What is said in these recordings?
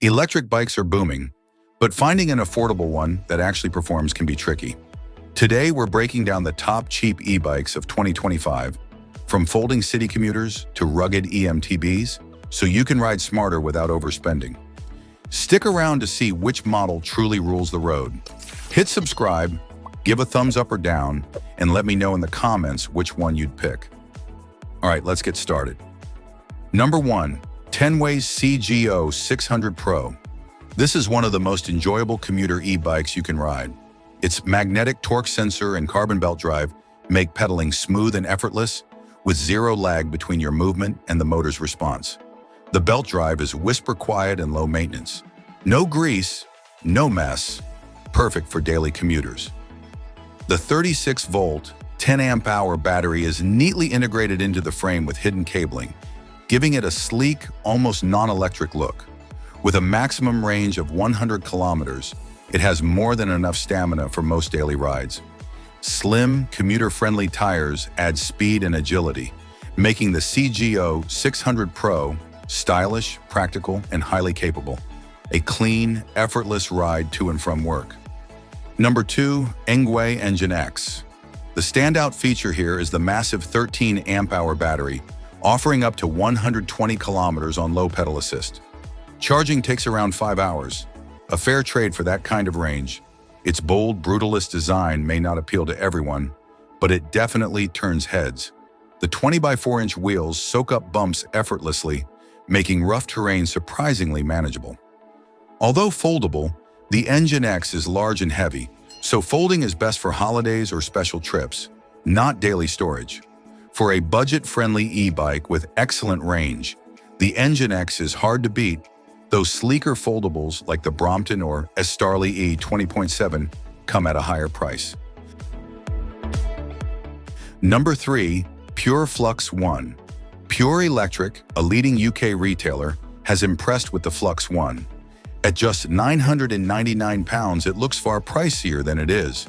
Electric bikes are booming, but finding an affordable one that actually performs can be tricky. Today, we're breaking down the top cheap e-bikes of 2025, from folding city commuters to rugged eMTBs, so you can ride smarter without overspending. Stick around to see which model truly rules the road. Hit subscribe, give a thumbs up or down, and let me know in the comments which one you'd pick. All right, let's get started. Number 1. Tenways CGO600 Pro. This is one of the most enjoyable commuter e-bikes you can ride. Its magnetic torque sensor and carbon belt drive make pedaling smooth and effortless, with zero lag between your movement and the motor's response. The belt drive is whisper quiet and low maintenance. No grease, no mess, perfect for daily commuters. The 36-volt, 10-amp-hour battery is neatly integrated into the frame with hidden cabling, giving it a sleek, almost non-electric look. With a maximum range of 100 kilometers, it has more than enough stamina for most daily rides. Slim, commuter-friendly tires add speed and agility, making the CGO600 Pro stylish, practical, and highly capable. A clean, effortless ride to and from work. Number 2. Engwe Engine X. The standout feature here is the massive 13-amp-hour battery, offering up to 120 kilometers on low pedal assist. Charging takes around 5 hours, a fair trade for that kind of range. Its bold, brutalist design may not appeal to everyone, but it definitely turns heads. The 20x4-inch wheels soak up bumps effortlessly, making rough terrain surprisingly manageable. Although foldable, the Engine X is large and heavy, so folding is best for holidays or special trips, not daily storage. For a budget-friendly e-bike with excellent range, the Engine X is hard to beat, though sleeker foldables like the Brompton or Starley E 20.7 come at a higher price. Number 3. Pure Flux One. Pure Electric, a leading UK retailer, has impressed with the Flux One. At just £999, it looks far pricier than it is,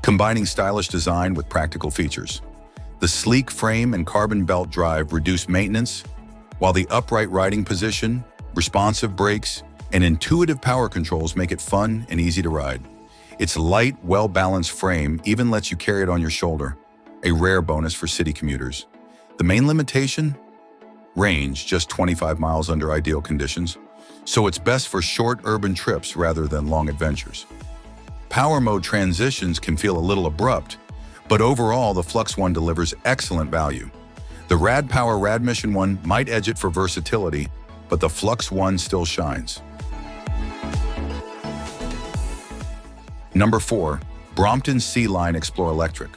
combining stylish design with practical features. The sleek frame and carbon belt drive reduce maintenance, while the upright riding position, responsive brakes, and intuitive power controls make it fun and easy to ride. Its light, well-balanced frame even lets you carry it on your shoulder, a rare bonus for city commuters. The main limitation? Range, just 25 miles under ideal conditions, so it's best for short urban trips rather than long adventures. Power mode transitions can feel a little abrupt, but overall the Flux One delivers excellent value. The Rad Power Rad Mission One might edge it for versatility, but the Flux One still shines. Number 4. Brompton C-Line Explorer Electric.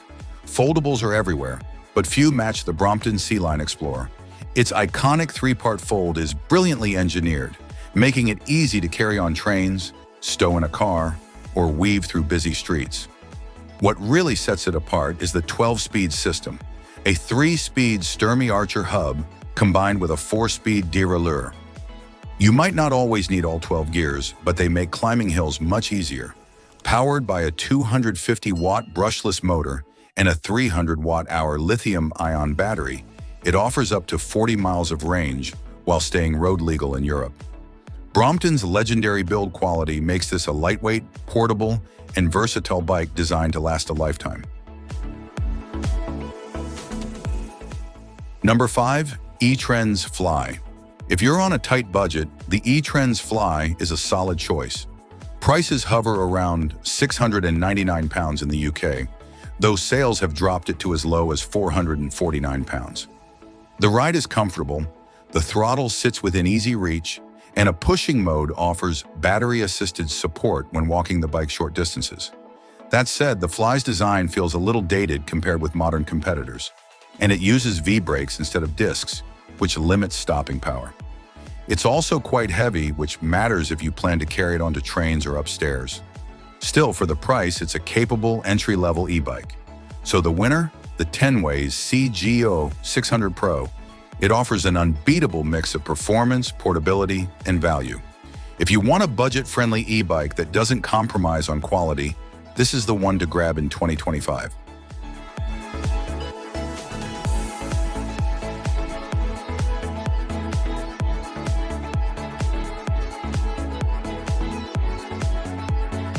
Foldables are everywhere, but few match the Brompton C-Line Explorer. Its iconic 3-part fold is brilliantly engineered, making it easy to carry on trains, stow in a car, or weave through busy streets. What really sets it apart is the 12-speed system, a 3-speed Sturmey Archer hub combined with a 4-speed derailleur. You might not always need all 12 gears, but they make climbing hills much easier. Powered by a 250-watt brushless motor and a 300-watt-hour lithium-ion battery, it offers up to 40 miles of range while staying road legal in Europe. Brompton's legendary build quality makes this a lightweight, portable, and versatile bike designed to last a lifetime. Number 5. E-Trends Fly. If you're on a tight budget, the E-Trends Fly is a solid choice. Prices hover around £699 in the UK, though sales have dropped it to as low as £449. The ride is comfortable, the throttle sits within easy reach, and a pushing mode offers battery-assisted support when walking the bike short distances. That said, the Fly's design feels a little dated compared with modern competitors, and it uses V-brakes instead of discs, which limits stopping power. It's also quite heavy, which matters if you plan to carry it onto trains or upstairs. Still, for the price, it's a capable entry-level e-bike. So the winner? The Tenways CGO600 Pro. It offers an unbeatable mix of performance, portability, and value. If you want a budget-friendly e-bike that doesn't compromise on quality, this is the one to grab in 2025.